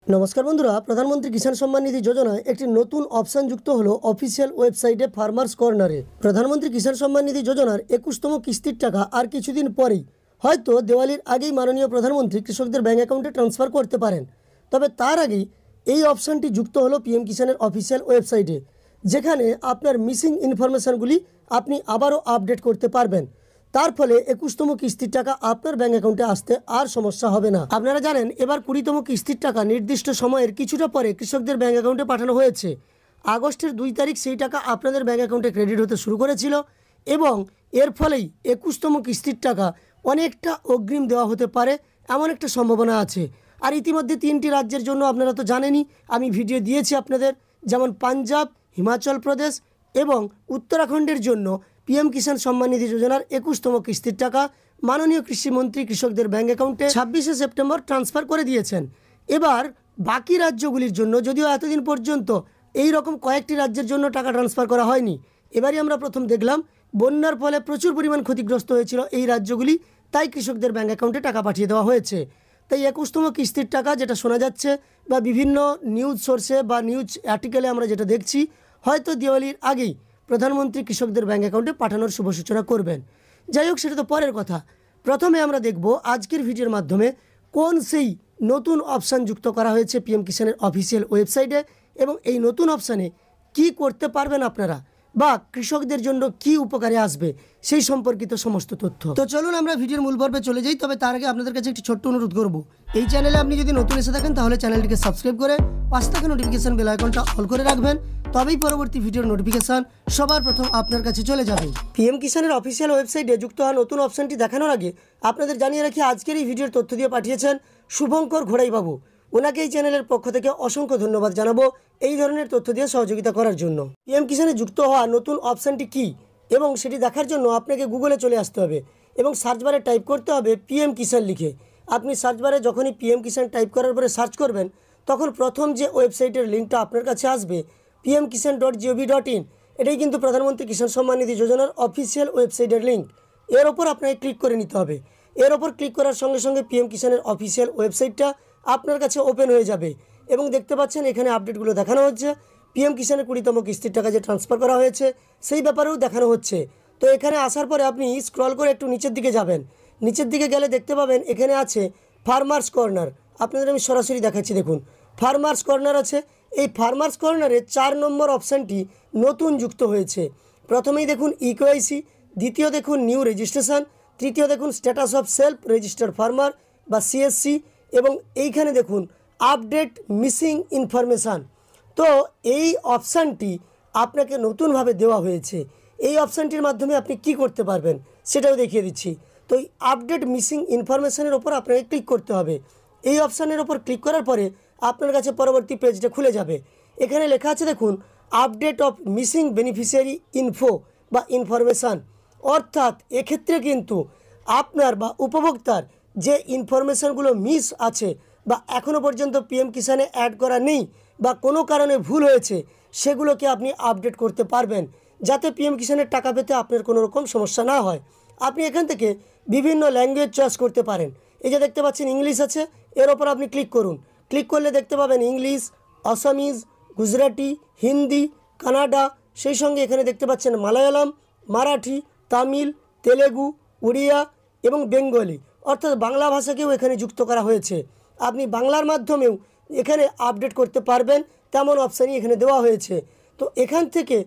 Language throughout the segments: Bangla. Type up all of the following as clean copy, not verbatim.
নমস্কার বন্ধুরা, প্রধানমন্ত্রী কিষাণ সম্মান নিধি যোজনায় একটি নতুন অপশন যুক্ত হলো অফিসিয়াল ওয়েবসাইটে ফার্মার্স কর্নারে। প্রধানমন্ত্রী কিষাণ সম্মান নিধি যোজনার 21তম কিস্তির টাকা আর কিছুদিন পরেই হয়তো দেওয়ালির আগেই মাননীয় প্রধানমন্ত্রী কৃষকদের ব্যাঙ্ক অ্যাকাউন্টে ট্রান্সফার করতে পারেন। তবে তার আগেই এই অপশানটি যুক্ত হলো পিএম কিষাণের অফিসিয়াল ওয়েবসাইটে, যেখানে আপনার মিসিং ইনফরমেশানগুলি আপনি আবারও আপডেট করতে পারবেন। তার ফলে 21তম কিস্তির টাকা আপনার ব্যাঙ্ক অ্যাকাউন্টে আসতে আর সমস্যা হবে না। আপনারা জানেন, এবার 20তম কিস্তির টাকা নির্দিষ্ট সময়ের কিছুটা পরে কৃষকদের ব্যাঙ্ক অ্যাকাউন্টে পাঠানো হয়েছে। আগস্টের 2 তারিখ সেই টাকা আপনাদের ব্যাঙ্ক অ্যাকাউন্টে ক্রেডিট হতে শুরু করেছিল এবং এর ফলেই 21তম কিস্তির টাকা অনেকটা অগ্রিম দেওয়া হতে পারে এমন একটা সম্ভাবনা আছে। আর ইতিমধ্যে 3টি রাজ্যের জন্য আপনারা তো জানেনই, আমি ভিডিও দিয়েছি আপনাদের, যেমন পাঞ্জাব, হিমাচল প্রদেশ এবং উত্তরাখণ্ডের জন্য পিএম কিষাণ সম্মান নিধি যোজনার 21তম কিস্তির টাকা মাননীয় কৃষিমন্ত্রী কৃষকদের ব্যাঙ্ক অ্যাকাউন্টে 26শে সেপ্টেম্বর ট্রান্সফার করে দিয়েছেন। এবার বাকি রাজ্যগুলির জন্য, যদিও এতদিন পর্যন্ত এই রকম কয়েকটি রাজ্যের জন্য টাকা ট্রান্সফার করা হয়নি, এবারই আমরা প্রথম দেখলাম। বন্যার ফলে প্রচুর পরিমাণ ক্ষতিগ্রস্ত হয়েছিল এই রাজ্যগুলি, তাই কৃষকদের ব্যাঙ্ক অ্যাকাউন্টে টাকা পাঠিয়ে দেওয়া হয়েছে। তাই 21তম কিস্তির টাকা যেটা শোনা যাচ্ছে বা বিভিন্ন নিউজ সোর্সে বা নিউজ আর্টিকেলে আমরা যেটা দেখছি, হয়তো দিওয়ালির আগেই প্রধানমন্ত্রী কৃষকদের ব্যাঙ্ক অ্যাকাউন্টে পাঠানোর শুভ সূচনা করবেন। যাই হোক, সেটা তো পরের কথা। প্রথমে আমরা দেখব আজকের ভিডিওর মাধ্যমে কোন সেই নতুন অপশান যুক্ত করা হয়েছে পিএম কিষাণের অফিসিয়াল ওয়েবসাইটে এবং এই নতুন অপশানে কি করতে পারবেন আপনারা বা কৃষকদের জন্য কি উপকারে আসবে সেই সম্পর্কিত সমস্ত তথ্য। তো চলুন আমরা ভিডিওর মূল পর্বে চলে যাই। তবে তার আগে আপনাদের কাছে একটি ছোট্ট অনুরোধ করব, এই চ্যানেলে আপনি যদি নতুন এসে থাকেন তাহলে চ্যানেলটিকে সাবস্ক্রাইব করে পাশে থাকা নোটিফিকেশন বেল আইকনটা অল করে রাখবেন, তবেই পরবর্তী ভিডিওর নোটিফিকেশন সবার প্রথম আপনার কাছে চলে যাবে। পিএম কিষাণের অফিসিয়াল ওয়েবসাইটে যুক্ত হওয়া নতুন অপশানটি দেখানোর আগে আপনাদের জানিয়ে রাখি, আজকের এই ভিডিওর তথ্য দিয়ে পাঠিয়েছেন শুভঙ্কর ঘোড়াইবাবু। ওনাকে এই চ্যানেলের পক্ষ থেকে অসংখ্য ধন্যবাদ জানাবো এই ধরনের তথ্য দিয়ে সহযোগিতা করার জন্য। পিএম কিষাণে যুক্ত হওয়া নতুন অপশানটি কী এবং সেটি দেখার জন্য আপনাকে গুগলে চলে আসতে হবে এবং সার্চ বারে টাইপ করতে হবে পিএম কিষাণ লিখে। আপনি সার্চ বারে যখনই পিএম কিষাণ টাইপ করার পরে সার্চ করবেন, তখন প্রথম যে ওয়েবসাইটের লিঙ্কটা আপনার কাছে আসবে pmkisan.gov.in, এটাই কিন্তু প্রধানমন্ত্রী কিষাণ সম্মান নিধি যোজনার অফিসিয়াল ওয়েবসাইটের লিঙ্ক। এর ওপর আপনাকে ক্লিক করে নিতে হবে। এর ওপর ক্লিক করার সঙ্গে সঙ্গে পিএম কিষাণের অফিসিয়াল ওয়েবসাইটটা আপনার কাছে ওপেন হয়ে যাবে এবং দেখতে পাচ্ছেন এখানে আপডেটগুলো দেখানো হচ্ছে। পিএম কিষাণের 20তম কিস্তির টাকা যে ট্রান্সফার করা হয়েছে সেই ব্যাপারেও দেখানো হচ্ছে। তো এখানে আসার পরে আপনি স্ক্রল করে একটু নিচের দিকে যাবেন। নিচের দিকে গেলে দেখতে পাবেন এখানে আছে ফার্মার্স কর্নার। আপনাদের আমি সরাসরি দেখাচ্ছি, দেখুন ফার্মার্স কর্নার আছে। এই ফার্মার্স কর্নারে 4 নম্বর অপশানটি নতুন যুক্ত হয়েছে। প্রথমেই দেখুন ইকেওয়াইসি, দ্বিতীয় দেখুন নিউ রেজিস্ট্রেশন, তৃতীয় দেখুন status of self registered farmer বা সিএসসি, এবং এইখানে দেখুন আপডেট মিসিং ইনফরমেশান। তো এই অপশানটি আপনাকে নতুনভাবে দেওয়া হয়েছে। এই অপশানটির মাধ্যমে আপনি কি করতে পারবেন সেটাও দেখিয়ে দিচ্ছি। তো এই আপডেট মিসিং ইনফরমেশানের ওপর আপনাকে ক্লিক করতে হবে। এই অপশানের ওপর ক্লিক করার পরে আপনার কাছে পরবর্তী পেজটা খুলে যাবে। এখানে লেখা আছে দেখুন update of missing beneficiary info বা ইনফরমেশান। অর্থাৎ এক্ষেত্রে কিন্তু আপনার বা উপভোক্তার যে ইনফরমেশানগুলো মিস আছে বা এখনও পর্যন্ত পিএম কিষাণে অ্যাড করা নেই বা কোনো কারণে ভুল হয়েছে, সেগুলোকে আপনি আপডেট করতে পারবেন, যাতে পিএম কিষাণের টাকা পেতে আপনার কোনো রকম সমস্যা না হয়। আপনি এখান থেকে বিভিন্ন ল্যাঙ্গুয়েজ চয়েস করতে পারেন। এই যে দেখতে পাচ্ছেন ইংলিশ আছে, এর ওপর আপনি ক্লিক করুন। ক্লিক করলে দেখতে পাবেন English, Assamese, Gujarati, Hindi, Canada, সেই সঙ্গে এখানে দেখতে পাচ্ছেন মালায়ালাম, মারাঠি, তামিল, তেলেগু, উড়িয়া এবং বেঙ্গলি, অর্থাৎ বাংলা ভাষাকেও এখানে যুক্ত করা হয়েছে। আপনি বাংলার মাধ্যমেও এখানে আপডেট করতে পারবেন, তেমন অপশানই এখানে দেওয়া হয়েছে। তো এখান থেকে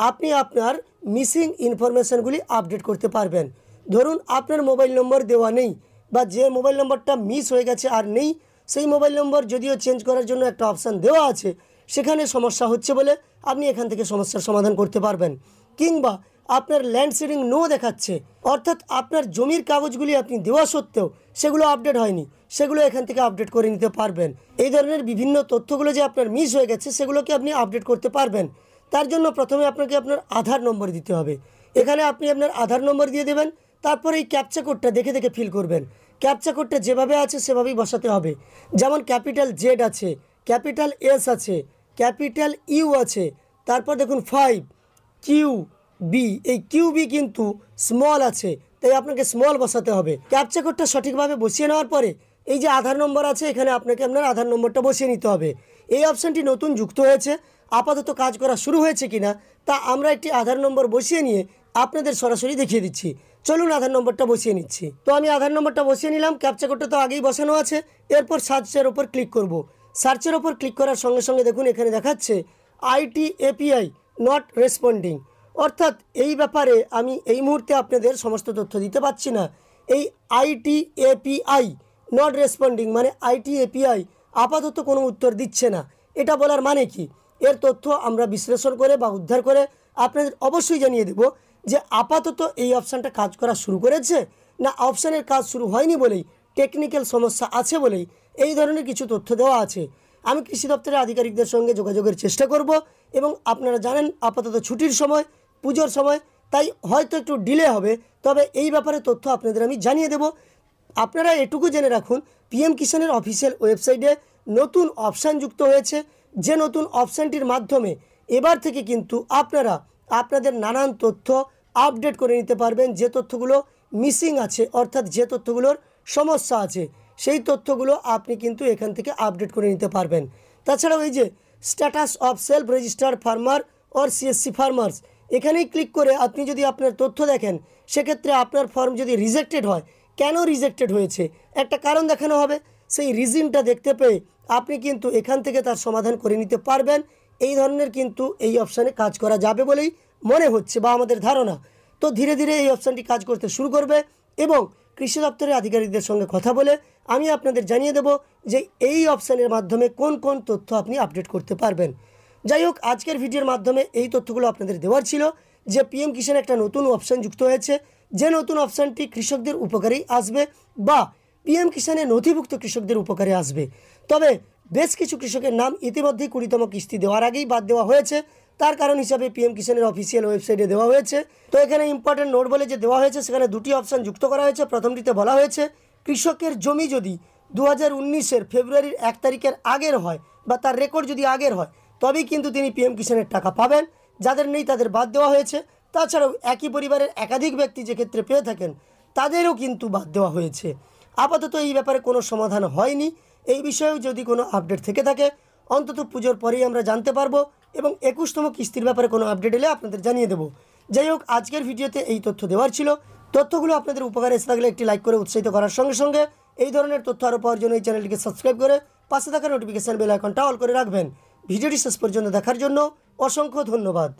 আপনি আপনার মিসিং ইনফরমেশানগুলি আপডেট করতে পারবেন। ধরুন আপনার মোবাইল নম্বর দেওয়া নেই বা যে মোবাইল নম্বরটা মিস হয়ে গেছে আর নেই, সেই মোবাইল নম্বর যদিও চেঞ্জ করার জন্য একটা অপশান দেওয়া আছে, সেখানে সমস্যা হচ্ছে বলে আপনি এখান থেকে সমস্যার সমাধান করতে পারবেন। কিংবা আপনার ল্যান্ড সিডিং নো দেখাচ্ছে, অর্থাৎ আপনার জমির কাগজগুলি আপনি দেওয়া সত্ত্বেও সেগুলো আপডেট হয়নি, সেগুলো এখান থেকে আপডেট করে নিতে পারবেন। এই ধরনের বিভিন্ন তথ্যগুলো যে আপনার মিস হয়ে গেছে সেগুলোকে আপনি আপডেট করতে পারবেন। তার জন্য প্রথমে আপনাকে আপনার আধার নম্বর দিতে হবে। এখানে আপনি আপনার আধার নম্বর দিয়ে দেবেন, তারপর এই ক্যাপচা কোডটা দেখে দেখে ফিল করবেন। ক্যাপচা কোডটা যেভাবে আছে সেভাবেই বসাতে হবে। যেমন ক্যাপিটাল জেড আছে, ক্যাপিটাল এস আছে, ক্যাপিটাল ইউ আছে, তারপর দেখুন 5 কিউ বি, এই কিউ বি কিন্তু স্মল আছে, তাই আপনাকে স্মল বসাতে হবে। ক্যাপচা কোডটা সঠিকভাবে বসিয়ে নেওয়ার পরে এই যে আধার নম্বর আছে, এখানে আপনাকে আপনার আধার নম্বরটা বসিয়ে নিতে হবে। এই অপশানটি নতুন যুক্ত হয়েছে, আপাতত কাজ করা শুরু হয়েছে কিনা তা আমরা একটি আধার নম্বর বসিয়ে নিয়ে আপনাদের সরাসরি দেখিয়ে দিচ্ছি। চলুন আধার নম্বরটা বসিয়ে নিচ্ছি। তো আমি আধার নম্বরটা বসিয়ে নিলাম, ক্যাপচা কোডটা তো আগেই বসানো আছে। এরপর সার্চের ওপর ক্লিক করব। সার্চের ওপর ক্লিক করার সঙ্গে সঙ্গে দেখুন এখানে দেখাচ্ছে আইটি এপিআই নট রেসপন্ডিং, অর্থাৎ এই ব্যাপারে আমি এই মুহূর্তে আপনাদের সমস্ত তথ্য দিতে পারছি না। এই আইটি এপিআই নট রেসপন্ডিং মানে আইটি এপিআই আপাতত কোনো উত্তর দিচ্ছে না। এটা বলার মানে কি? এর তথ্য আমরা বিশ্লেষণ করে বা উদ্ধার করে আপনাদের অবশ্যই জানিয়ে দেব যে আপাতত এই অপশানটা কাজ করা শুরু করেছে না অপশানের কাজ শুরু হয়নি বলেই টেকনিক্যাল সমস্যা আছে বলেই এই ধরনের কিছু তথ্য দেওয়া আছে। আমি কৃষি দপ্তরের আধিকারিকদের সঙ্গে যোগাযোগের চেষ্টা করব এবং আপনারা জানেন আপাতত ছুটির সময়, পুজোর সময়, তাই হয়তো একটু ডিলে হবে, তবে এই ব্যাপারে তথ্য আপনাদের আমি জানিয়ে দেব। আপনারা এটুকু জেনে রাখুন পিএম কিষাণের অফিসিয়াল ওয়েবসাইটে নতুন অপশান যুক্ত হয়েছে, যে নতুন অপশানটির মাধ্যমে এবার থেকে কিন্তু আপনারা আপনাদের নানান তথ্য আপডেট করে নিতে পারবেন। যে তথ্যগুলো মিসিং আছে অর্থাৎ যে তথ্যগুলোর সমস্যা আছে সেই তথ্যগুলো আপনি কিন্তু এখান থেকে আপডেট করে নিতে পারবেন। তাছাড়াও এই যে status of self registered farmer or CSC farmers, এখানেই ক্লিক করে আপনি যদি আপনার তথ্য দেখেন সেক্ষেত্রে আপনার ফর্ম যদি রিজেক্টেড হয়, কেন রিজেক্টেড হয়েছে একটা কারণ দেখানো হবে। সেই রিজনটা দেখতে পেয়ে আপনি কিন্তু এখান থেকে তার সমাধান করে নিতে পারবেন। এই ধরনের কিন্তু এই অপশানে কাজ করা যাবে বলেই মনে হচ্ছে বা আমাদের ধারণা। তো ধীরে ধীরে এই অপশানটি কাজ করতে শুরু করবে এবং কৃষি দপ্তরের আধিকারিকদের সঙ্গে কথা বলে আমি আপনাদের জানিয়ে দেব যে এই অপশানের মাধ্যমে কোন কোন তথ্য আপনি আপডেট করতে পারবেন। যাই হোক, আজকের ভিডিওর মাধ্যমে এই তথ্যগুলো আপনাদের দেওয়ার ছিল যে পিএম কিষাণ একটা নতুন অপশান যুক্ত হয়েছে, যে নতুন অপশানটি কৃষকদের উপকারেই আসবে বা পিএম কিষাণে নথিভুক্ত কৃষকদের উপকারে আসবে। তবে বেশ কিছু কৃষকের নাম ইতিমধ্যেই 20তম কিস্তি দেওয়ার আগেই বাদ দেওয়া হয়েছে, তার কারণ হিসাবে পিএম কিষাণের অফিসিয়াল ওয়েবসাইটে দেওয়া হয়েছে। তো এখানে ইম্পর্টেন্ট নোট বলে যে দেওয়া হয়েছে সেখানে দুটি অপশান যুক্ত করা হয়েছে। প্রথমটিতে বলা হয়েছে কৃষকের জমি যদি 2019-এর ফেব্রুয়ারির 1 তারিখের আগের হয় বা তার রেকর্ড যদি আগের হয় তবেই কিন্তু তিনি পিএম কিষাণের টাকা পাবেন, যাদের নেই তাদের বাদ দেওয়া হয়েছে। তাছাড়াও একই পরিবারের একাধিক ব্যক্তি যে ক্ষেত্রে পেয়ে থাকেন তাদেরও কিন্তু বাদ দেওয়া হয়েছে। আপাতত এই ব্যাপারে কোনো সমাধান হয়নি। এই বিষয়েও যদি কোনো আপডেট থেকে থাকে অন্তত পুজোর পরেই আমরা জানতে পারবো এবং 21তম কিস্তির ব্যাপারে কোনো আপডেট এলে আপনাদের জানিয়ে দেবো। যাই হোক, আজকের ভিডিওতে এই তথ্য দেওয়ার ছিল। তথ্যগুলো আপনাদের উপকারে এসে থাকলে একটি লাইক করে উৎসাহিত করার সঙ্গে সঙ্গে এই ধরনের তথ্য আরও পাওয়ার জন্য এই চ্যানেলটিকে সাবস্ক্রাইব করে পাশে থাকা নোটিফিকেশান বেল আইকনটা অল করে রাখবেন। ভিডিওটি শেষ পর্যন্ত দেখার জন্য অসংখ্য ধন্যবাদ।